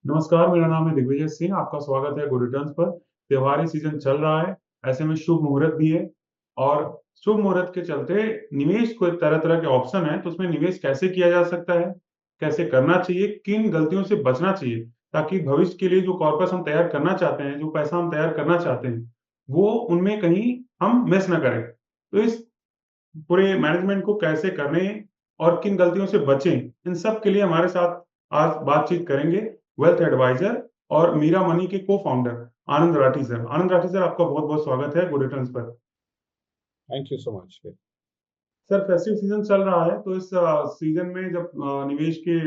नमस्कार, मेरा नाम है दिग्विजय सिंह। आपका स्वागत है गुड रिटर्न्स पर। त्योहारी सीजन चल रहा है, ऐसे में शुभ मुहूर्त भी है और शुभ मुहूर्त के चलते निवेश को तरह-तरह के ऑप्शन हैं, तो उसमें निवेश कैसे किया जा सकता है, कैसे करना चाहिए, किन गलतियों से बचना चाहिए, ताकि भविष्य के लिए जो कॉर्पस हम तैयार करना चाहते हैं, जो पैसा हम तैयार करना चाहते हैं, वो उनमें कहीं हम मिस ना करें। तो इस पूरे मैनेजमेंट को कैसे करें और किन गलतियों से बचें, इन सब के लिए हमारे साथ आज बातचीत करेंगे वेल्थ एडवाइजर और मीरा मनी के को-फाउंडर आनंद राठी सर। आनंद राठी सर, आपका बहुत-बहुत स्वागत है गुड रिटर्न्स पर। Thank you so much. Sir, festive season चल रहा है, तो इस सीजन में जब निवेश के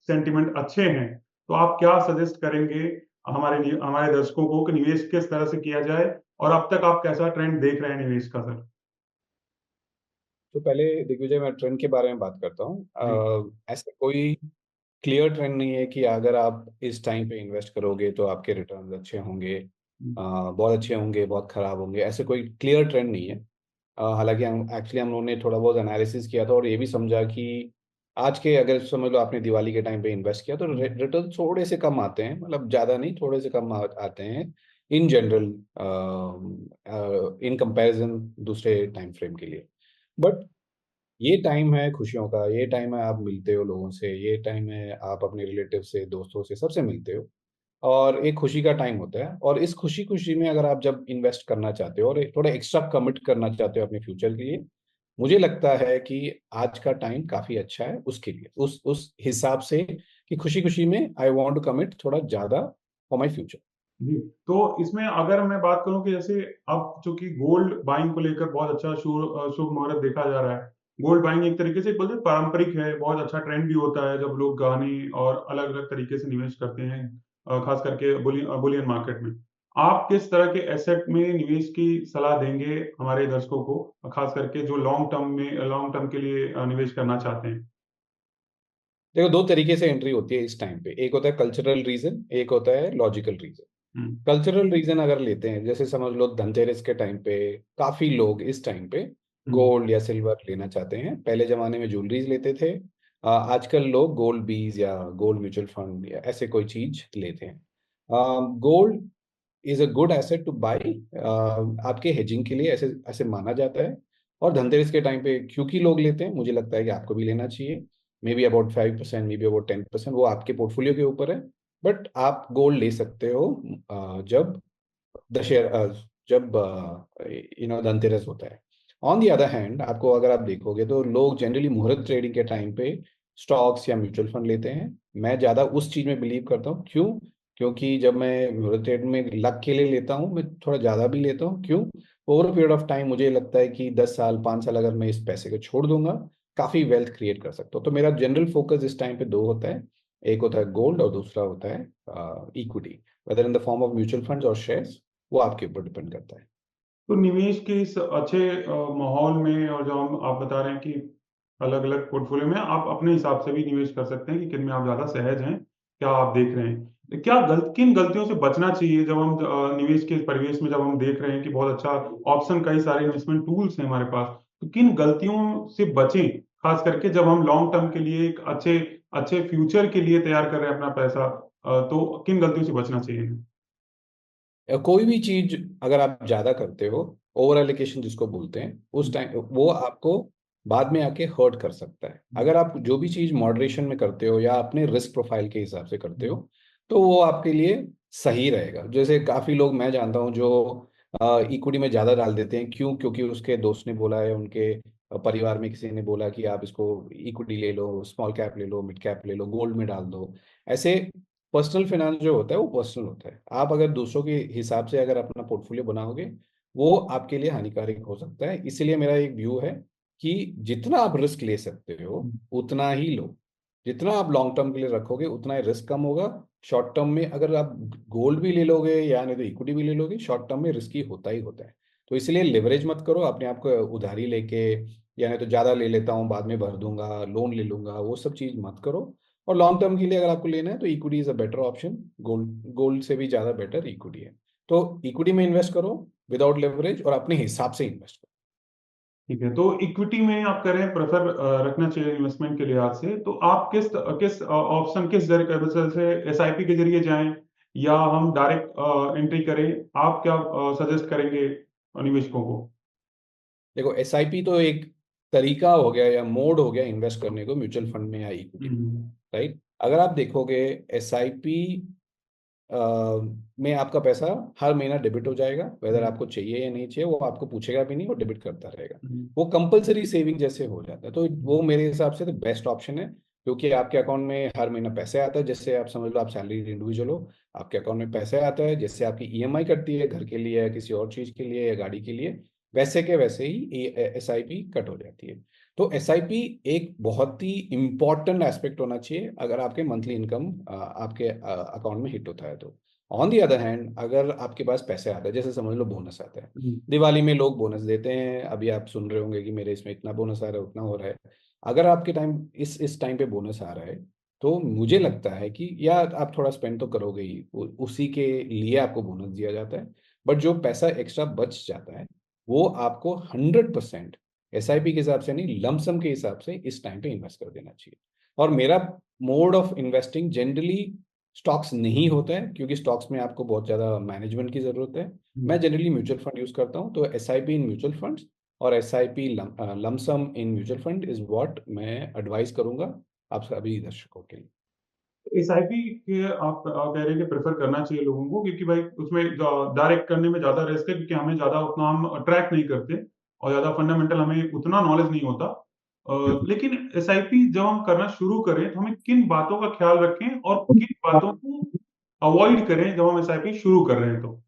सेंटिमेंट अच्छे हैं, तो आप क्या सजेस्ट करेंगे हमारे दर्शकों को कि निवेश किस तरह से किया जाए और अब तक आप कैसा ट्रेंड देख रहे हैं निवेश का सर? तो पहले दिग्विजय, मैं ट्रेंड के बारे में बात करता हूँ। जी। ऐसा कोई क्लियर ट्रेंड नहीं है कि अगर आप इस टाइम पे इन्वेस्ट करोगे तो आपके रिटर्न्स अच्छे होंगे, हुँ, बहुत अच्छे होंगे, बहुत खराब होंगे। ऐसे कोई क्लियर ट्रेंड नहीं है। हालांकि हम लोगों ने थोड़ा बहुत एनालिसिस किया था और ये भी समझा कि आज के, अगर समझ लो आपने दिवाली के टाइम पे इन्वेस्ट किया तो हुँ, रिटर्न थोड़े से कम आते हैं, मतलब ज़्यादा नहीं, थोड़े से कम आते हैं इन जनरल, इन कंपैरिजन दूसरे टाइम फ्रेम के लिए। बट ये टाइम है खुशियों का, ये टाइम है आप मिलते हो लोगों से, ये टाइम है आप अपने रिलेटिव से, दोस्तों से, सबसे मिलते हो। और एक खुशी का टाइम होता है, और इस खुशी खुशी में अगर आप जब इन्वेस्ट करना चाहते हो और एक थोड़ा एक्स्ट्रा कमिट करना चाहते हो अपने फ्यूचर के लिए, मुझे लगता है कि आज का टाइम काफी अच्छा है उसके लिए, उस हिसाब से कि खुशी खुशी में आई वांट टू कमिट थोड़ा ज्यादा फॉर माय फ्यूचर। जी, तो इसमें अगर मैं बात करूँ कि जैसे अब चूँकि गोल्ड बाइंग को लेकर बहुत अच्छा शुभ मुहूर्त देखा जा रहा है। गोल्ड बाइंग एक तरीके से बोलते हैं पारंपरिक है, बहुत अच्छा ट्रेंड भी होता है जब लोग गहने और अलग-अलग तरीके से निवेश करते हैं ख़ास करके बुलियन मार्केट में। आप किस तरह के एसेट में निवेश की सलाह देंगे हमारे दर्शकों को, ख़ास करके जो लॉन्ग टर्म के लिए निवेश करना चाहते हैं? देखो, दो तरीके से एंट्री होती है इस टाइम पे, एक होता है कल्चरल रीजन, एक होता है लॉजिकल रीजन। हुँ, कल्चरल रीजन अगर लेते हैं, जैसे समझ लो धनतेरस के टाइम पे काफी लोग इस टाइम पे हुँ, गोल्ड या सिल्वर लेना चाहते हैं। पहले जमाने में ज्वेलरीज लेते थे, आजकल लोग गोल्ड बीज या गोल्ड म्यूचुअल फंड या ऐसे कोई चीज लेते हैं। Gold is a good asset two by, आपके हेजिंग के लिए ऐसे ऐसे माना जाता है। और धनतेरस के टाइम पे क्योंकि लोग लेते हैं, मुझे लगता है कि आपको भी लेना चाहिए। May be about 5%, may be about 10%, वो आपके पोर्टफोलियो के ऊपर है। बट आप गोल्ड ले सकते हो जब दशहरा, जब धनतेरस होता है। ऑन दी अदर हैंड, आपको अगर आप देखोगे तो लोग जनरली मुहूर्त ट्रेडिंग के टाइम पे स्टॉक्स या म्यूचुअल फंड लेते हैं। मैं ज़्यादा उस चीज़ में बिलीव करता हूँ। क्यों? क्योंकि जब मैं मुहूर्त ट्रेड में लक के लिए लेता हूँ, मैं थोड़ा ज़्यादा भी लेता हूँ। क्यों? ओवर पीरियड ऑफ टाइम मुझे लगता है कि 10 साल, 5 साल अगर मैं इस पैसे को छोड़ दूंगा, काफ़ी वेल्थ क्रिएट कर सकता हूँ। तो मेरा जनरल फोकस इस टाइम पे दो होता है। एक होता है गोल्ड और दूसरा होता है equity, whether in the form of mutual funds और शेयर्स। वो आपके ऊपर डिपेंड करता है। तो निवेश के इस अच्छे माहौल में और जो हम आप बता रहे हैं कि अलग-अलग पोर्टफ़ोलियो में आप अपने हिसाब से भी निवेश कर सकते हैं कि किनमें आप ज़्यादा सहज हैं, क्या आप देख रहे हैं। किन गलतियों से बचना चाहिए जब हम निवेश के परिवेश में जब हम देख रहे हैं कि बहुत अच्छा ऑप्शन कई सारे इन्वेस्टमेंट टूल्स हैं हमारे पास, तो किन गलतियों से बचें? ख़ास करके जब हम लॉन्ग टर्म के लिए एक अच्छे अच्छे फ्यूचर के लिए तैयार कर रहे हैं अपना पैसा तो किन गलतियों से बचना चाहिए? कोई भी चीज अगर आप ज्यादा करते हो, ओवर एलोकेशन जिसको बोलते हैं, उस हुँ, टाइम वो आपको बाद में आके हर्ट कर सकता है। हुँ, अगर आप जो भी चीज मॉडरेशन में करते हो या अपने रिस्क प्रोफाइल के हिसाब से करते हुँ, हो, तो वो आपके लिए सही रहेगा। जैसे काफी लोग मैं जानता हूँ जो इक्विटी में ज्यादा डाल देते हैं। क्यों? क्योंकि उसके दोस्त ने बोला है, उनके परिवार में किसी ने बोला कि आप इसको इक्विटी ले लो, स्मॉल कैप ले लो, मिड कैप ले लो, गोल्ड में डाल दो। ऐसे पर्सनल फाइनेंस जो होता है वो पर्सनल होता है। आप अगर दूसरों के हिसाब से अगर अपना पोर्टफोलियो बनाओगे, वो आपके लिए हानिकारक हो सकता है। इसीलिए मेरा एक व्यू है कि जितना आप रिस्क ले सकते हो हुँ। उतना ही लो। जितना आप लॉन्ग टर्म के लिए रखोगे उतना ही रिस्क कम होगा। शॉर्ट टर्म में अगर आप गोल्ड भी ले लोगे या नहीं तो इक्विटी भी ले लोगे, शॉर्ट टर्म में रिस्की होता ही होता है। तो इसलिए लिवरेज मत करो अपने आप को उधारी लेके, या नहीं तो ज़्यादा ले लेता हूँ बाद में भर दूंगा, लोन ले लूंगा, वो सब चीज़ मत करो। और लॉन्ग टर्म के लिए अगर आपको लेना है तो equity is a better option. Gold gold से भी ज़्यादा बेटर इक्विटी है। तो इक्विटी में इन्वेस्ट करो विदाउट लेवरेज और अपने हिसाब से इन्वेस्ट करो। ठीक है, तो इक्विटी में आप कह रहे हैं प्रेफर रखना चाहिए इन्वेस्टमेंट के लिहाज से, तो आप किस किस ऑप्शन किस जरिए से एसआईपी के जरिए जाएं या हम डायरेक्ट एंट्री करें? आप क्या सजेस्ट करेंगे निवेशकों को? देखो, एसआईपी तो एक तरीका हो गया या मोड हो गया इन्वेस्ट करने को म्यूचुअल फंड में या इक्विटी में, हम्म। राइट। अगर आप देखोगे एसआईपी में आपका पैसा हर महीना डेबिट हो जाएगा, वेदर हम्म। आपको चाहिए या नहीं चाहिए, वो आपको पूछेगा भी नहीं, वो डेबिट करता रहेगा। हम्म। वो कंपलसरी सेविंग जैसे हो जाता है, तो वो मेरे हिसाब से तो बेस्ट ऑप्शन है, क्योंकि आपके अकाउंट में हर महीना पैसे आता है। जैसे आप समझ लो आप सैलरी इंडिविजुअल हो, आपके अकाउंट में पैसे आता है, जैसे आपकी ईएमआई कटती है घर के लिए या किसी और चीज के लिए या गाड़ी के लिए, वैसे के वैसे ही एसआईपी कट हो जाती है। तो एसआईपी एक बहुत ही इंपॉर्टेंट एस्पेक्ट होना चाहिए अगर आपके मंथली इनकम आपके अकाउंट में हिट होता है तो। ऑन दी अदर हैंड, अगर आपके पास पैसे आते हैं, जैसे समझ लो बोनस आता है, हम्म। दिवाली में लोग बोनस देते हैं, अभी आप सुन रहे होंगे कि मेरे इसमें इतना बोनस आ रहा है, उतना हो रहा है। अगर आपके टाइम इस टाइम पे बोनस आ रहा है, तो मुझे लगता है कि या आप थोड़ा स्पेंड तो करोगे ही, उसी के लिए आपको बोनस दिया जाता है, बट जो पैसा एक्स्ट्रा बच जाता है वो आपको 100% एसआईपी के हिसाब से नहीं, लमसम के हिसाब से इस टाइम पे इन्वेस्ट कर देना चाहिए। और मेरा mode of investing generally stocks नहीं होता है, क्योंकि स्टॉक्स में आपको बहुत ज़्यादा मैनेजमेंट की ज़रूरत है। हम्म। मैं जनरली म्यूचुअल फंड यूज़ करता हूँ, तो एसआईपी इन म्यूचुअल फंड्स और SIP lump sum in mutual fund is what मैं एडवाइस करूंगा आप सभी दर्शकों के लिए। एसआईपी के आप कह रहे हैं कि प्रेफर करना चाहिए लोगों को, क्योंकि भाई उसमें डायरेक्ट करने में ज्यादा रिस्क है, क्योंकि हमें ज्यादा उतना हम ट्रैक नहीं करते और ज्यादा फंडामेंटल हमें उतना नॉलेज नहीं होता। लेकिन एसआईपी जब हम करना शुरू करें तो हमें किन बातों का ख्याल रखें और किन बातों को अवॉइड करें जब हम एसआईपी शुरू कर रहे हैं तो?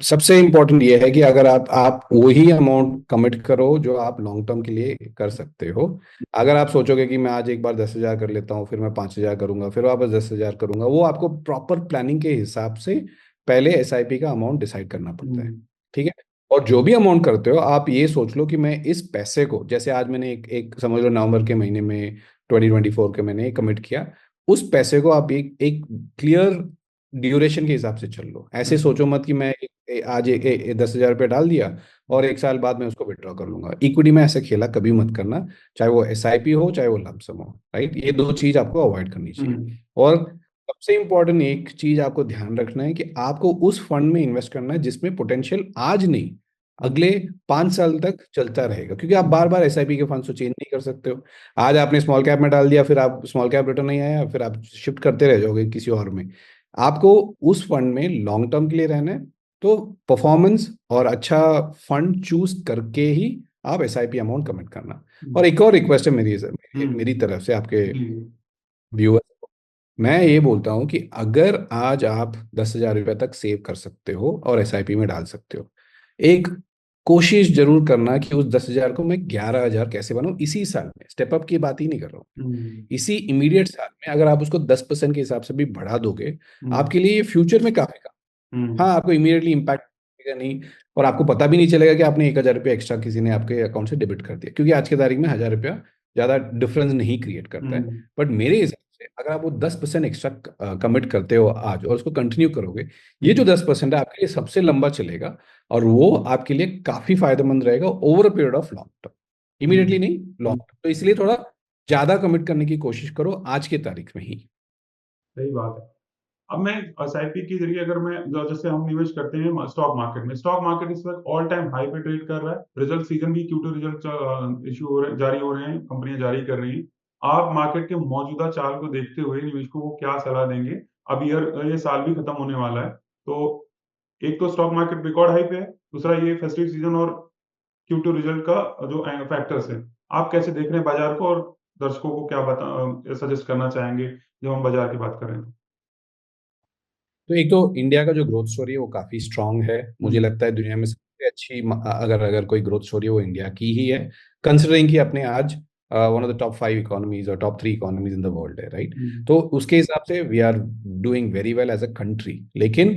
सबसे इम्पोर्टेंट ये है कि अगर आप वही अमाउंट कमिट करो जो आप लॉन्ग टर्म के लिए कर सकते हो। अगर आप सोचोगे कि मैं आज एक बार 10,000 कर लेता हूँ, फिर मैं 5,000 करूंगा, फिर वापस 10,000 करूंगा, वो आपको प्रॉपर प्लानिंग के हिसाब से पहले एसआईपी का अमाउंट डिसाइड करना पड़ता है। हम्म। ठीक है। और जो भी अमाउंट करते हो, आप ये सोच लो कि मैं इस पैसे को, जैसे आज मैंने एक समझ लो नवंबर के महीने में 2024 के मैंने कमिट किया, उस पैसे को आप एक क्लियर ड्यूरेशन के हिसाब से चल लो। ऐसे हम्म। सोचो मत कि मैं आज 10,000 रुपये डाल दिया और एक साल बाद मैं उसको विड्रॉ कर लूंगा। इक्विटी में ऐसे खेला कभी मत करना, चाहे वो एसआईपी हो चाहे वो लमसम हो, राइट। ये दो चीज आपको अवॉइड करनी चाहिए। हम्म। और सबसे इंपॉर्टेंट एक चीज आपको ध्यान रखना है कि आपको उस फंड में इन्वेस्ट करना है जिसमें पोटेंशियल आज नहीं, अगले 5 साल तक चलता रहेगा, क्योंकि आप बार बार एसआईपी के फंड को चेंज नहीं कर सकते हो। आज आपने स्मॉल कैप में डाल दिया, फिर आप स्मॉल कैप रिटर्न नहीं आया, फिर आप शिफ्ट करते रह जाओगे किसी और में। आपको उस फंड में लॉन्ग टर्म के लिए रहना है, तो परफॉर्मेंस और अच्छा फंड चूज करके ही आप एसआईपी अमाउंट कमिट करना। और एक और रिक्वेस्ट है मेरी मेरी हम्म। तरफ से आपके जी। व्यूअर, मैं ये बोलता हूँ कि अगर आज आप 10,000 रुपये तक सेव कर सकते हो और एसआईपी में डाल सकते हो, एक कोशिश जरूर करना कि उस 10,000 को मैं 11,000 कैसे बनाऊं इसी साल में। स्टेप अप की बात ही नहीं कर रहा हूँ, हम्म। इसी इमीडिएट साल में अगर आप उसको 10% के हिसाब से भी बढ़ा दोगे, हम्म। आपके लिए ये फ्यूचर में काफी काम। हम्म। हाँ, आपको इमीडिएटली इम्पैक्ट मिलेगा नहीं, और आपको पता भी नहीं चलेगा कि आपने 1,000 रुपये एक्स्ट्रा किसी ने आपके अकाउंट से डेबिट कर दिया, क्योंकि आज की तारीख में 1,000 रुपया ज्यादा डिफरेंस नहीं क्रिएट करता है। हम्म। बट मेरे हिसाब से अगर आप वो 10% एक्स्ट्रा कमिट करते हो आज और उसको कंटिन्यू करोगे, ये जो हम्म। 10% है आपके लिए सबसे लंबा चलेगा, और वो आपके लिए काफी फायदेमंद रहेगा over a period of long term. Hmm. Immediately नहीं, लॉन्ग टर्म। तो इसलिए थोड़ा ज्यादा कमिट करने की कोशिश करो आज की तारीख में ही। सही बात है। अब मैं एसआईपी के जरिए अगर मैं जैसे हम निवेश करते हैं स्टॉक मार्केट में, स्टॉक मार्केट इस वक्त ऑल टाइम हाई पे ट्रेड कर रहा है। रिजल्ट सीजन भी Q2 रिजल्ट इशू हो रहे जारी हो रहे हैं, कंपनियां जारी कर रही हैं। आप मार्केट के मौजूदा चाल को देखते हुए निवेशकों को क्या सलाह देंगे? अब ये साल भी खत्म होने वाला है, तो एक तो स्टॉक मार्केट रिकॉर्ड हाई पे है, दूसरा ये फेस्टिव सीजन और Q2 रिजल्ट का जो फैक्टर्स है, आप कैसे देख रहे हैं बाजार को, और दर्शकों को क्या बता सजेस्ट करना चाहेंगे जब हम बाजार की बात करें तो? तो एक तो इंडिया का जो ग्रोथ स्टोरी है वो काफी स्ट्रांग है। मुझे हम्म। लगता है दुनिया में सबसे अच्छी अगर अगर कोई ग्रोथ स्टोरी है वो इंडिया की ही है, कंसिडरिंग कि अपने आज one of the top 5 economies और top 3 economies in the world है, राइट। हम्म। तो उसके हिसाब से we are doing very well as a country. लेकिन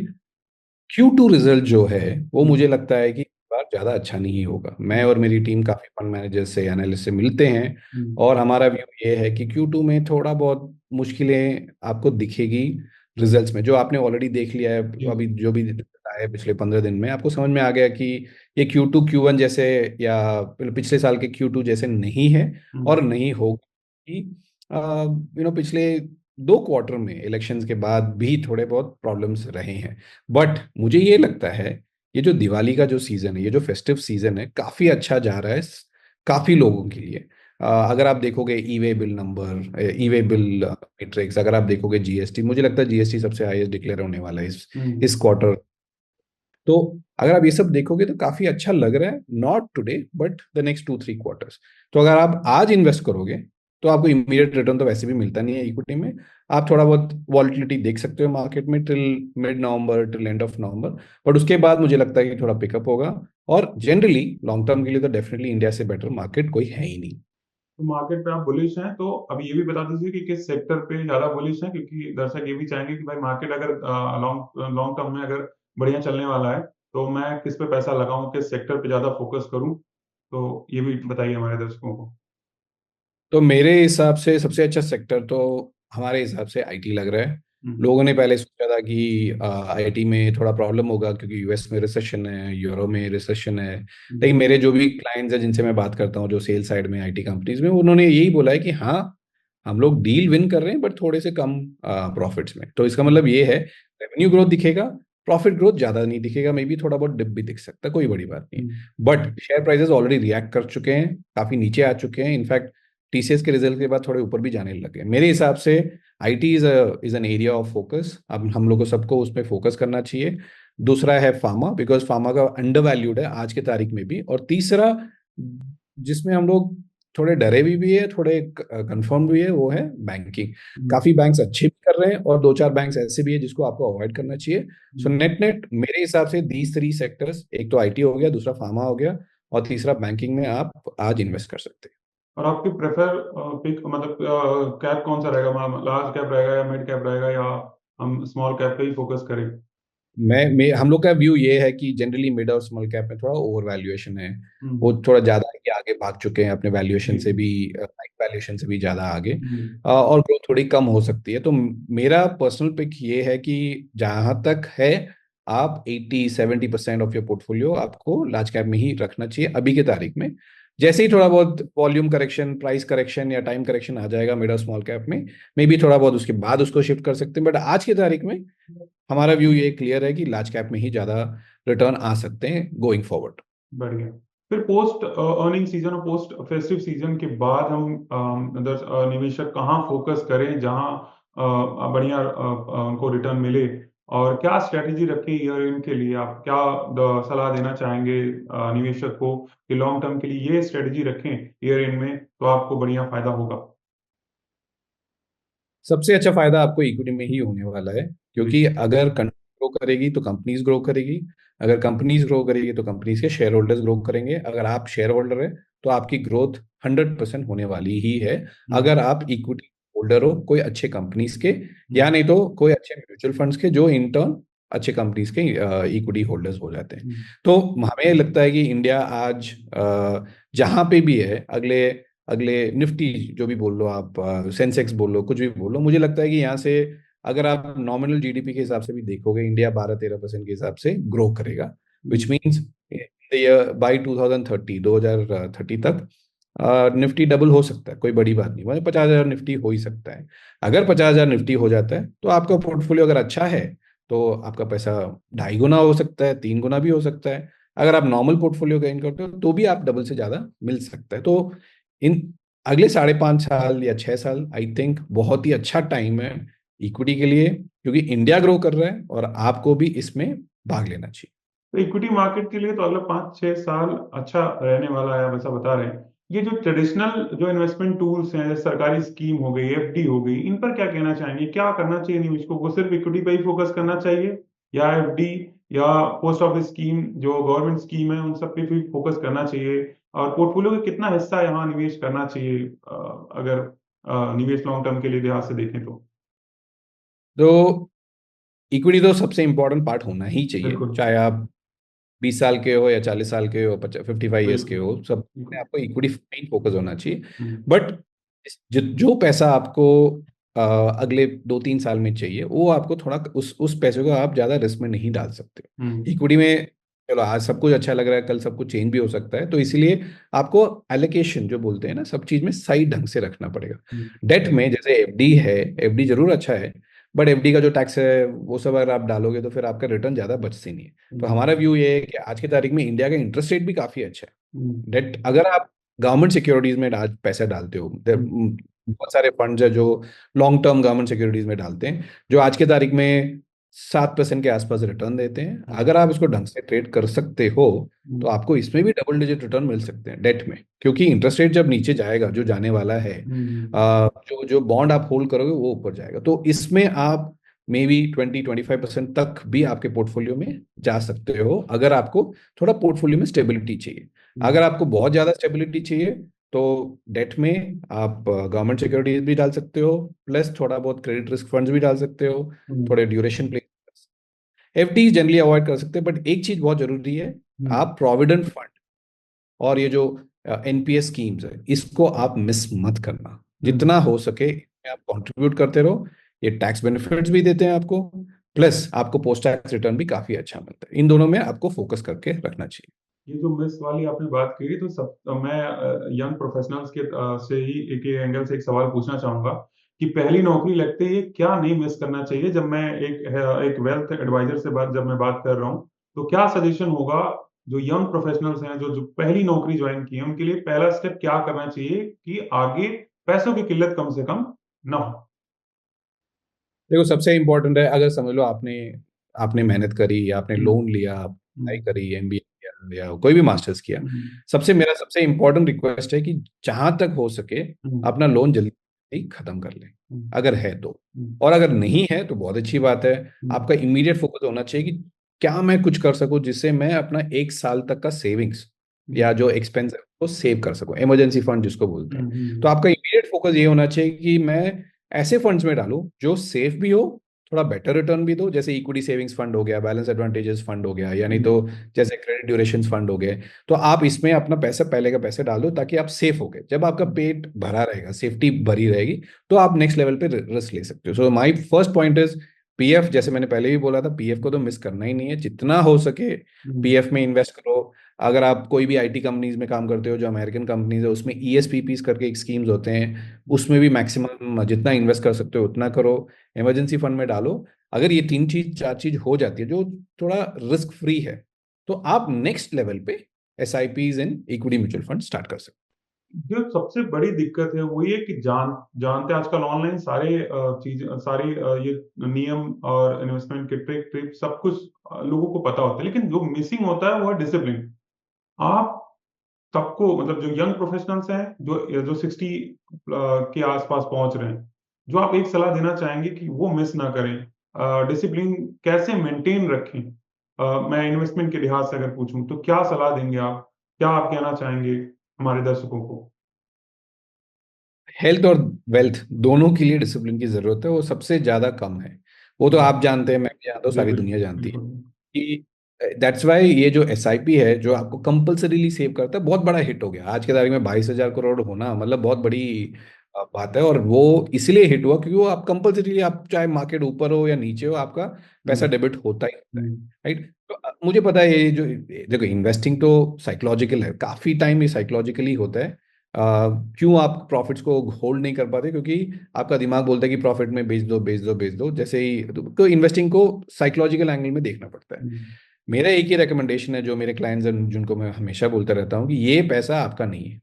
Q2 रिजल्ट जो है वो हम्म। मुझे लगता है कि इस बार ज्यादा अच्छा नहीं होगा। मैं हम्म। और मेरी टीम काफी फंड मैनेजर से, एनालिस्ट से मिलते हैं, हम्म। और हमारा व्यू ये है कि Q2 में थोड़ा बहुत मुश्किलें आपको दिखेगी रिजल्ट्स में, जो आपने ऑलरेडी देख लिया है। जी। अभी जो भी रहा है पिछले 15 दिन में, आपको समझ में आ गया कि ये Q2 Q1 जैसे या पिछले साल के Q2 जैसे नहीं है और हुँ, नहीं होगा कि पिछले 2 क्वार्टर में इलेक्शंस के बाद भी थोड़े बहुत प्रॉब्लम्स रहे हैं। बट मुझे ये लगता है ये जो दिवाली का जो सीजन है, ये जो फेस्टिव सीजन है, काफी अच्छा जा रहा है काफी लोगों के लिए। अगर आप देखोगे ई वे बिल नंबर, ई वे बिल मैट्रिक्स, अगर आप देखोगे जीएसटी, मुझे लगता है जीएसटी सबसे हाईएस्ट डिक्लेयर होने वाला है इस हुँ। क्वार्टर। तो अगर आप ये सब देखोगे तो काफी अच्छा लग रहा है, not today but the next 2-3 quarters. तो अगर आप आज इन्वेस्ट करोगे तो आपको इमीडिएट रिटर्न तो वैसे भी मिलता नहीं है इक्विटी में। आप थोड़ा बहुत वॉलिटिलिटी देख सकते हो मार्केट में till mid November, till end of November, but उसके बाद मुझे लगता है कि थोड़ा पिकअप होगा। और जनरली लॉन्ग टर्म के लिए तो डेफिनेटली इंडिया से बेटर मार्केट कोई है ही नहीं। तो मार्केट पे आप बुलिश हैं, तो अब ये भी बता दीजिए कि किस सेक्टर पे ज़्यादा बुलिश हैं? क्योंकि दर्शक ये भी चाहेंगे कि भाई मार्केट अगर लॉन्ग लॉन्ग टर्म में अगर बढ़िया चलने वाला है, तो मैं किस पे पैसा लगाऊँ, किस सेक्टर पे ज़्यादा फ़ोकस करूँ? तो ये भी बताइए हमारे दर्शकों को। तो मेरे हिसाब से सबसे अच्छा सेक्टर तो हमारे हिसाब से आईटी लग रहा है। हुँ, लोगों ने पहले सोचा था कि आईटी में थोड़ा प्रॉब्लम होगा क्योंकि यूएस में रिसेशन है, यूरो में रिसेशन है। हुँ, लेकिन मेरे जो भी क्लाइंट्स हैं जिनसे मैं बात करता हूँ, जो सेल साइड में आईटी कंपनीज में, उन्होंने यही बोला है कि हाँ, हम लोग डील विन कर रहे हैं बट थोड़े से कम प्रॉफिट्स में। तो इसका हुँ, मतलब ये है रेवेन्यू ग्रोथ दिखेगा, प्रॉफिट ग्रोथ ज्यादा नहीं दिखेगा, मे बी थोड़ा बहुत डिप भी दिख सकता है, कोई बड़ी बात नहीं है। हुँ, but share prices already react कर चुके हैं, काफी नीचे आ चुके हैं। इनफैक्ट टीसीएस के रिजल्ट के बाद थोड़े ऊपर भी जाने लगे। मेरे हिसाब से IT is an area of focus. अब हम लोग को सबको उसमें फोकस करना चाहिए। दूसरा है फार्मा, बिकॉज फार्मा का अंडर वैल्यूड है आज के तारीख में भी। और तीसरा जिसमें हम लोग थोड़े डरे भी है, थोड़े कंफर्म भी है, वो है बैंकिंग। हुँ, काफी बैंक्स अच्छे भी कर रहे हैं और दो चार बैंक्स ऐसे भी है जिसको आपको अवॉइड करना चाहिए। सो हुँ। नेट नेट मेरे हिसाब से दीज 3 सेक्टर्स, एक तो आईटी हो गया, दूसरा फार्मा हो गया, और तीसरा बैंकिंग में आप आज इन्वेस्ट कर सकते हैं। और आपकी पिक मतलब कैप कौन-सा रहेगा? लार्ज कैप रहेगा या मिड कैप रहेगा, या हम स्मॉल कैप पे ही फ़ोकस करें? मैं हम लोग का व्यू ये है कि जनरली मिड और स्मॉल कैप में थोड़ा ओवर वैल्यूएशन है। हुँ, वो थोड़ा ज्यादा ही आगे भाग चुके हैं अपने वैल्यूएशन जी। से भी, वैल्यूएशन से भी ज्यादा आगे। हुँ, और ग्रोथ थोड़ी कम हो सकती है। तो मेरा पर्सनल पिक ये है कि जहां तक है, आप 80-70% ऑफ योर पोर्टफोलियो आपको लार्ज कैप में ही रखना चाहिए अभी के तारीख में। जैसे ही थोड़ा बहुत वॉल्यूम करेक्शन, प्राइस करेक्शन या टाइम करेक्शन आ जाएगा मिड और स्मॉल कैप में, मे बी थोड़ा बहुत उसके बाद उसको शिफ्ट कर सकते हैं। बट आज की तारीख में हमारा व्यू ये क्लियर है कि लार्ज कैप में ही ज्यादा रिटर्न आ सकते हैं गोइंग फॉरवर्ड। बढ़िया। फिर पोस्ट अर्निंग सीज़न और पोस्ट फेस्टिव सीज़न के बाद हम निवेशक कहाँ फ़ोकस करें जहाँ बढ़िया उनको रिटर्न मिले, और क्या स्ट्रैटेजी रखें ईयर एंड के लिए? आप क्या सलाह देना चाहेंगे निवेशक को कि लॉन्ग टर्म के लिए ये स्ट्रैटेजी रखें ईयर एंड में, तो आपको बढ़िया फ़ायदा होगा? सबसे अच्छा फायदा आपको इक्विटी में ही होने वाला है, जी। क्योंकि अगर कंट्री ग्रो करेगी तो कंपनीज ग्रो करेगी, अगर कंपनीज ग्रो करेगी तो कंपनीज के शेयर होल्डर्स ग्रो करेंगे, अगर आप शेयर होल्डर है तो आपकी ग्रोथ 100% होने वाली ही है। हुँ, अगर आप इक्विटी होल्डर हो कोई अच्छे कंपनीज के, हुँ, या नहीं तो कोई अच्छे म्यूचुअल फंड्स के जो इन टर्न अच्छे कंपनीज के इक्विटी होल्डर्स हो जाते हैं। हुँ, तो हमें लगता है कि इंडिया आज जहां पे भी है, अगले अगले निफ्टी जो भी बोल लो आप, सेंसेक्स बोल लो, कुछ भी बोल लो, मुझे लगता है कि यहाँ से अगर आप नॉमिनल जीडीपी के हिसाब से भी देखोगे, इंडिया 12-13% के हिसाब से ग्रो करेगा। विच हुँ, मीन्स बाई 2030, 2030 तक निफ्टी डबल हो सकता है, कोई बड़ी बात नहीं, मतलब 50,000 निफ्टी हो ही सकता है। अगर 50,000 निफ्टी हो जाता है तो आपका पोर्टफोलियो अगर अच्छा है तो आपका पैसा 2.5 गुना हो सकता है, 3 गुना भी हो सकता है। अगर आप नॉर्मल पोर्टफोलियो गेन करते हो तो भी आप डबल से ज्यादा मिल सकता है। तो इन अगले 5.5 साल या 6 साल आई थिंक बहुत ही अच्छा टाइम है इक्विटी के लिए, क्योंकि इंडिया ग्रो कर रहा है और आपको भी इसमें भाग लेना चाहिए। तो इक्विटी मार्केट के लिए तो अगला 5-6 साल अच्छा रहने वाला है, आप ऐसा बता रहे हैं। ये जो ट्रेडिशनल जो इन्वेस्टमेंट टूल्स हैं, जैसे सरकारी स्कीम हो गई, एफडी हो गई, इन पर क्या कहना चाहेंगे? क्या करना चाहिए निवेशकों को? सिर्फ इक्विटी पे ही फोकस करना चाहिए, या एफडी या पोस्ट ऑफिस स्कीम जो गवर्नमेंट स्कीम है, उन सब पे भी फोकस करना चाहिए? और पोर्टफोलियो का कितना हिस्सा यहाँ निवेश करना चाहिए, अगर निवेश लॉन्ग टर्म के लिए लिहाज से देखें तो? तो इक्विटी तो सबसे इंपॉर्टेंट पार्ट होना ही चाहिए, बिल्कुल, चाहे आप 20 साल के हो या 40 साल के हो, 55 ईयर्स के बिल्कुल, हो, सब में बिल्कुल। आपको इक्विटी पे ही फोकस होना चाहिए। हुँ, बट जो पैसा आपको अगले 2-3 साल में चाहिए, वो आपको थोड़ा उस पैसे को आप ज़्यादा रिस्क में नहीं डाल सकते। हम्म। इक्विटी में चलो आज सब कुछ अच्छा लग रहा है, कल सब कुछ चेंज भी हो सकता है, तो इसीलिए आपको एलोकेशन जो बोलते हैं ना सब चीज़ में सही ढंग से रखना पड़ेगा। हम्म। डेट में जैसे एफडी है, एफडी जरूर अच्छा है, बट एफडी का जो टैक्स है वो सब अगर आप डालोगे तो फिर आपका रिटर्न ज़्यादा बचती नहीं है। तो हम्म। हमारा व्यू ये है कि आज की तारीख में इंडिया का इंटरेस्ट रेट भी काफ़ी अच्छा है। हम्म। डेट अगर आप गवर्नमेंट सिक्योरिटीज में आज पैसा डालते हो, बहुत सारे फंड्स है जो लॉन्ग टर्म गवर्नमेंट सिक्योरिटीज में डालते हैं, जो आज के तारीख में 7% के आसपास रिटर्न देते हैं। हम्म। अगर आप इसको ढंग से ट्रेड कर सकते हो तो हम्म। आपको इसमें भी डबल डिजिट रिटर्न मिल सकते हैं डेट में, क्योंकि इंटरेस्ट रेट जब नीचे जाएगा, जो जाने वाला है, हम्म। जो जो बॉन्ड आप होल्ड करोगे वो ऊपर जाएगा, तो इसमें आप मे बी 20-25% तक भी आपके पोर्टफोलियो में जा सकते हो, अगर आपको थोड़ा पोर्टफोलियो में स्टेबिलिटी चाहिए। हम्म। अगर आपको बहुत ज़्यादा स्टेबिलिटी चाहिए तो डेट में आप गवर्नमेंट सिक्योरिटीज भी डाल सकते हो, प्लस थोड़ा बहुत क्रेडिट रिस्क फंड्स भी डाल सकते हो, हम्म। थोड़े duration play. FD generally avoid कर सकते हैं, बट एक चीज बहुत जरूरी है, हम्म। आप प्रोविडेंट फंड और ये जो एनपीएस स्कीम्स है इसको आप मिस मत करना। हम्म। जितना हो सके इसमें आप कंट्रीब्यूट करते रहो, ये टैक्स बेनिफिट्स भी देते हैं आपको, प्लस आपको पोस्ट टैक्स रिटर्न भी काफी अच्छा मिलता है। इन दोनों में आपको फोकस करके रखना चाहिए। ये जो मिस वाली आपने बात करी, तो सब मैं यंग प्रोफेशनल्स के से ही एक एंगल से एक सवाल पूछना चाहूंगा कि पहली नौकरी लगते ही क्या नहीं मिस करना चाहिए। जब मैं एक वेल्थ एडवाइजर से जब मैं बात कर रहा हूँ, तो क्या सजेशन होगा जो यंग प्रोफेशनल्स हैं, जो जो पहली नौकरी ज्वाइन की है, उनके लिए पहला स्टेप क्या करना चाहिए कि आगे पैसों की किल्लत कम से कम ना हो। देखो सबसे इंपॉर्टेंट है, अगर समझ लो आपने आपने मेहनत करी या आपने हम्म। लोन लिया, पढ़ाई हम्म। करी, एमबीए किया या कोई भी मास्टर्स किया, हम्म। मेरा सबसे इंपॉर्टेंट रिक्वेस्ट है कि जहां तक हो सके हम्म। अपना लोन जल्दी ही खत्म कर ले, हम्म। अगर है तो। हम्म। और अगर नहीं है तो बहुत अच्छी बात है। हम्म। आपका इमीडिएट फोकस होना चाहिए कि क्या मैं कुछ कर सकूं जिससे मैं अपना 1 साल तक का सेविंग्स या हम्म। जो एक्सपेंस है वो सेव कर सकूं, इमरजेंसी फंड जिसको बोलते हम्म। हैं। तो हम्म। आपका इमीडिएट फोकस ये होना चाहिए कि मैं ऐसे फंड्स में डालूं जो सेफ भी हो, थोड़ा बेटर रिटर्न भी दो, जैसे इक्विटी सेविंग्स फंड हो गया, बैलेंस एडवांटेजेस फंड हो गया, यानी तो हम्म। जैसे क्रेडिट ड्यूरेशन फंड हो गए। तो आप इसमें अपना पैसा, पहले का पैसे डाल दो ताकि आप सेफ हो गए, जब आपका पेट भरा रहेगा, सेफ्टी भरी रहेगी, तो आप नेक्स्ट लेवल पे रिस्क ले सकते हो। So my first point is PF, जैसे मैंने पहले भी बोला था, पीएफ को तो मिस करना ही नहीं है, जितना हो सके हम्म। पीएफ में इन्वेस्ट करो। अगर आप कोई भी आईटी कंपनीज में काम करते हो, जो अमेरिकन कंपनीज है, उसमें ईएसपीपीस करके एक स्कीम्स होते हैं, उसमें भी मैक्सिमम जितना इन्वेस्ट कर सकते हो उतना करो, इमरजेंसी फंड में डालो। अगर ये 3 चीज 4 चीज हो जाती है जो थोड़ा रिस्क फ्री है, तो आप नेक्स्ट लेवल पे SIPs in equity mutual fund start कर सकते जो सबसे बड़ी दिक्कत है वो ये कि जानते हैं आजकल ऑनलाइन सारे चीज सारी ये नियम और इन्वेस्टमेंट के ट्रिक ट्रिप सब कुछ लोगों को पता होता है, लेकिन जो मिसिंग होता है वो है डिसिप्लिन। आप सबको, मतलब जो यंग प्रोफेशनल्स हैं, जो जो 60 के आसपास पहुंच रहे हैं, जो आप एक सलाह देना चाहेंगे कि वो मिस ना करें, डिसिप्लिन कैसे मेंटेन रखें। मैं इन्वेस्टमेंट के लिहाज से अगर पूछूं तो क्या सलाह देंगे आप, क्या आप कहना चाहेंगे हमारे दर्शकों को। हैं। हेल्थ और वेल्थ दोनों के लिए डिसिप्लिन की जरूरत है, वो सबसे ज्यादा कम है। वो तो आप जानते हैं, मैं भी जानता हूँ, जी सारी दुनिया बिल्कुल जानती है बिल्कुल। कि दैट्स वाई ये जो एसआईपी है जो आपको कंपलसरीली सेव करता है, बहुत बड़ा हिट हो गया आज की तारीख में। 22,000 करोड़ होना मतलब बहुत बड़ी बात है, और वो इसलिए हिट हुआ क्योंकि वो आप कंपलसरीली, आप चाहे मार्केट ऊपर हो या नीचे हो, आपका पैसा हम्म। डेबिट होता ही होता है। हम्म। राइट। तो मुझे पता है ये जो, देखो इन्वेस्टिंग तो साइकोलॉजिकल है, काफी टाइम ये साइकोलॉजिकली होता है। क्यों आप प्रॉफिट्स को होल्ड नहीं कर पाते? क्योंकि आपका दिमाग बोलता है कि प्रॉफिट में बेच दो बेच दो बेच दो, जैसे ही तो इन्वेस्टिंग को साइकोलॉजिकल एंगल में देखना पड़ता है। हम्म। मेरा एक ही रिकमेंडेशन है जो मेरे क्लाइंट्स हैं, जिनको मैं हमेशा बोलता रहता हूँ, कि ये पैसा आपका नहीं है,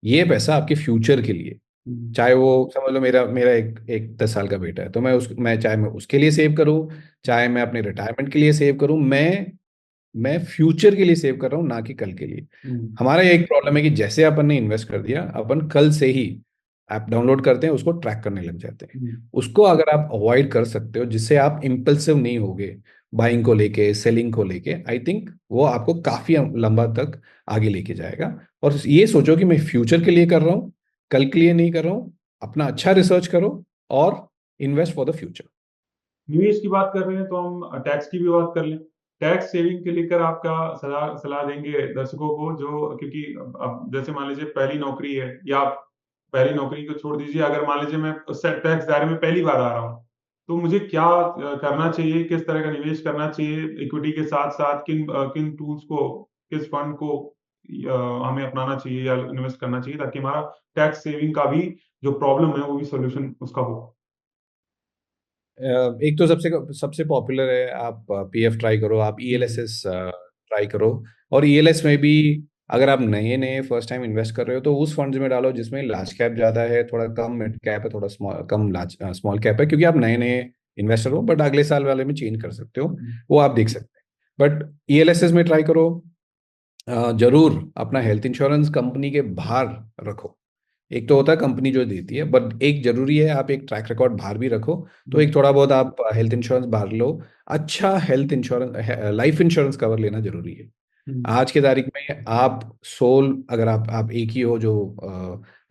ये पैसा आपके फ्यूचर के लिए। हम्म। चाहे वो समझ लो मेरा मेरा एक एक 10 साल का बेटा है, तो मैं चाहे मैं उसके लिए सेव करूँ, चाहे मैं अपने रिटायरमेंट के लिए सेव करूँ, मैं फ्यूचर के लिए सेव कर रहा हूँ, ना कि कल के लिए। हम्म। हमारा एक प्रॉब्लम है कि जैसे अपन ने इन्वेस्ट कर दिया, अपन कल से ही ऐप डाउनलोड करते हैं, उसको ट्रैक करने लग जाते हैं। हम्म। उसको अगर आप अवॉइड कर सकते हो, जिससे आप इम्पल्सिव नहीं होगे बाइंग को लेके, सेलिंग को लेके, आई थिंक वो आपको काफी लंबा तक आगे लेके जाएगा। और ये सोचो कि मैं फ्यूचर के लिए कर रहा हूँ, कल के लिए नहीं कर रहा हूँ। अपना अच्छा रिसर्च करो और इन्वेस्ट फॉर द फ्यूचर। निवेश की बात कर रहे हैं तो हम टैक्स की भी बात कर लें। टैक्स सेविंग के लेकर आपका सलाह सलाह देंगे दर्शकों को, जो क्योंकि अब जैसे मान लीजिए पहली नौकरी है, या पहली नौकरी को छोड़ दीजिए, अगर मान लीजिए मैं उस टैक्स दायरे में पहली बार आ रहा हूँ, तो मुझे क्या करना चाहिए, किस तरह का निवेश करना चाहिए, इक्विटी के साथ-साथ किन टूल्स को, किस फंड को हमें अपनाना चाहिए या इन्वेस्ट करना चाहिए, ताकि हमारा टैक्स सेविंग का भी जो प्रॉब्लम है, वो भी सॉल्यूशन उसका हो? एक तो सबसे सबसे पॉपुलर है, आप पीएफ ट्राई करो, आप हुँ, ईएलएसएस ट्राई करो। और ईएलएस में भी अगर आप नए नए फर्स्ट टाइम इन्वेस्ट कर रहे हो तो उस फंड्स में डालो जिसमें लार्ज कैप ज़्यादा है, थोड़ा कम मिड कैप है, थोड़ा स्मॉल कम लार्ज स्मॉल कैप है, क्योंकि आप नए नए इन्वेस्टर हो, बट अगले साल वाले में चेंज कर सकते हो, हुँ, वो आप देख सकते हैं। बट ईएलएसएस में ट्राई करो। जरूर अपना हेल्थ इंश्योरेंस कंपनी के बाहर रखो। एक तो होता है कंपनी जो देती है, बट एक जरूरी है आप एक ट्रैक रिकॉर्ड बाहर भी रखो। तो हुँ, एक थोड़ा बहुत आप हेल्थ इंश्योरेंस बाहर लो। अच्छा health insurance, life insurance cover लेना जरूरी है। हुँ, आज के तारीख में आप सोल, अगर आप एक ही हो जो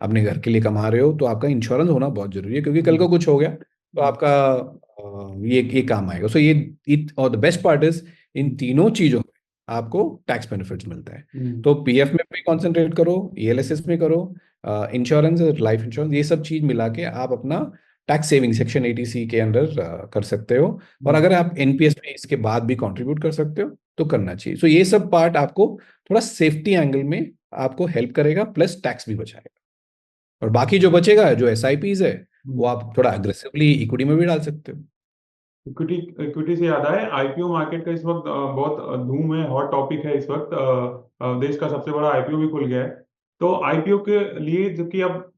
अपने घर के लिए कमा रहे हो, तो आपका इंश्योरेंस होना बहुत जरूरी है, क्योंकि कल हुँ, को कुछ हो गया तो हुँ, आपका ये काम आएगा। सो ये इट और द बेस्ट पार्ट इज, इन तीनों चीजों में आपको टैक्स बेनिफिट्स मिलता है। हुँ, तो पीएफ में भी कंसंट्रेट करो, ईएलएसएस में करो, इंश्योरेंस, लाइफ इंश्योरेंस, ये सब चीज मिला के आप अपना टैक्स सेविंग सेक्शन 80C के अंदर कर सकते हो। और हुँ, अगर आप एनपीएस में इसके बाद भी कंट्रीब्यूट कर सकते हो तो करना चाहिए। सो ये सब पार्ट आपको थोड़ा सेफ्टी एंगल में आपको हेल्प करेगा, प्लस टैक्स भी बचाएगा। और बाकी जो बचेगा, जो एसआईपीज है, वो हुँ। आप थोड़ा अग्रेसिवली इक्विटी में भी डाल सकते हो। इक्विटी इक्विटी से याद आया, आईपीओ मार्केट का इस वक्त बहुत धूम है, हॉट टॉपिक है इस वक्त। देश का सबसे बड़ा आईपीओ भी खुल गया है। तो आईपीओ के लिए जबकि अब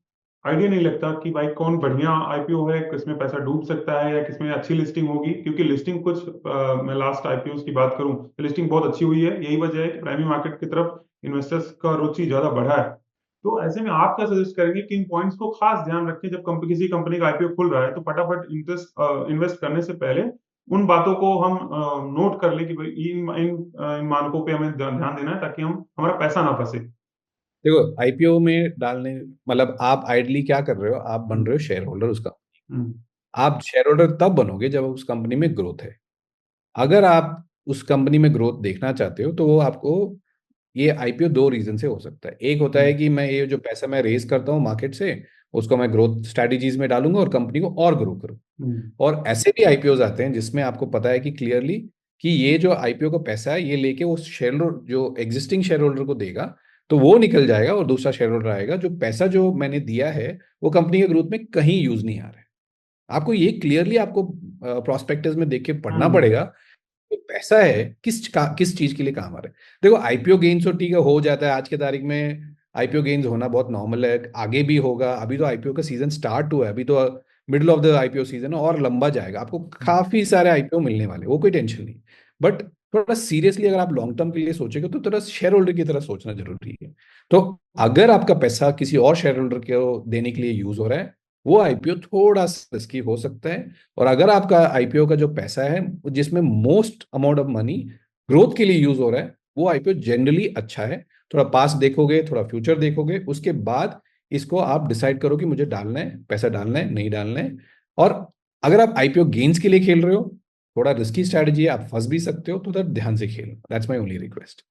आइडिया नहीं लगता कि भाई कौन बढ़िया आईपीओ है, किसमें पैसा डूब सकता है या किसमें अच्छी लिस्टिंग होगी, क्योंकि लिस्टिंग कुछ मैं लास्ट आईपीओ की बात करूं तो लिस्टिंग बहुत अच्छी हुई है। यही वजह है कि प्राइमरी मार्केट की तरफ इन्वेस्टर्स का रुचि ज्यादा बढ़ा है। तो ऐसे में आप क्या सजेस्ट करेंगे, किन पॉइंट्स को खास ध्यान रखें जब किसी कंपनी का आईपीओ खुल रहा है, तो फटाफट इन्वेस्ट करने से पहले उन बातों को हम नोट कर लें कि भाई इन मानकों पे हमें ध्यान देना है, ताकि हम हमारा पैसा ना फंसे। देखो, आईपीओ में डालने मतलब आप आइडली क्या कर रहे हो, आप बन हुँ, रहे हो शेयर होल्डर उसका। हुँ, आप शेयर होल्डर तब बनोगे जब उस कंपनी में ग्रोथ है। अगर आप उस कंपनी में ग्रोथ देखना चाहते हो तो वो आपको, ये आईपीओ दो रीजन से हो सकता है। एक होता है हुँ, कि मैं ये जो पैसा मैं रेज करता हूँ मार्केट से, उसको मैं ग्रोथ स्ट्रेटजीज में डालूंगा और कंपनी को और ग्रो करूँ। हुँ, और ऐसे भी आईपीओ आते हैं जिसमें आपको पता है कि क्लियरली कि ये जो आईपीओ का पैसा है ये लेके वो शेयर जो एग्जिस्टिंग शेयर होल्डर को देगा, तो वो निकल जाएगा और दूसरा शेयर होल्डर आएगा, जो पैसा जो मैंने दिया है वो कंपनी के ग्रोथ में कहीं यूज नहीं आ रहा है। आपको ये क्लियरली आपको प्रोस्पेक्टस में देख के पढ़ना हुँ, पड़ेगा, तो पैसा है किस चीज के लिए काम आ रहा है। देखो, आईपीओ गेन्स तो ठीक है, हो जाता है आज के तारीख में। आईपीओ गेन्स होना बहुत नॉर्मल है, आगे भी होगा। अभी तो आईपीओ का सीजन स्टार्ट हुआ है, अभी तो middle of the IPO season है और लंबा जाएगा, आपको काफी सारे आईपीओ मिलने वाले, वो कोई टेंशन नहीं। बट थोड़ा सीरियसली अगर आप लॉन्ग टर्म के लिए सोचेंगे तो थोड़ा शेयर होल्डर की तरह सोचना जरूरी है। तो अगर आपका पैसा किसी और शेयर होल्डर को देने के लिए यूज हो रहा है, वो आईपीओ थोड़ा रिस्की हो सकता है। और अगर आपका आईपीओ का जो पैसा है जिसमें most amount of money growth के लिए यूज हो रहा है, वो आईपीओ जनरली अच्छा है। थोड़ा पास्ट देखोगे, थोड़ा फ्यूचर देखोगे, उसके बाद इसको आप डिसाइड करो कि मुझे डालना है, पैसा डालना है, नहीं डालना है। और अगर आप आईपीओ गेन्स के लिए खेल रहे हो, थोड़ा रिस्की स्ट्रैटेजी है, आप फंस भी सकते हो, तो थोड़ा ध्यान से खेलो। That's my only request.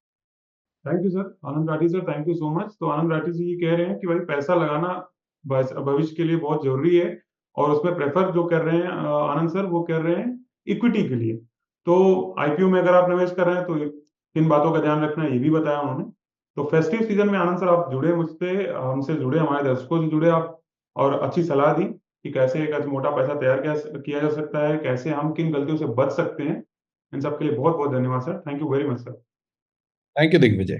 Thank you sir, Anand Rathi sir, thank you so much. तो आनंद राठी जी ये कह रहे हैं कि भाई पैसा लगाना भविष्य के लिए बहुत ज़रूरी है, और उसमें प्रेफ़र जो कर रहे हैं आनंद सर, वो कर रहे हैं इक्विटी के लिए। तो आईपीओ में अगर आप निवेश कर रहे हैं, तो किन बातों का ध्यान रखना है, ये भी बताया उन्होंने। तो फेस्टिव सीज़न में आनंद सर आप जुड़े मुझसे, हमसे जुड़े, हमारे दर्शकों से जुड़े आप, और अच्छी सलाह दी कि कैसे एक मोटा पैसा तैयार किया जा सकता है, कैसे हम किन गलतियों से बच सकते हैं। इन सब के लिए बहुत-बहुत धन्यवाद sir. Thank you very much sir. Thank you Digvijay.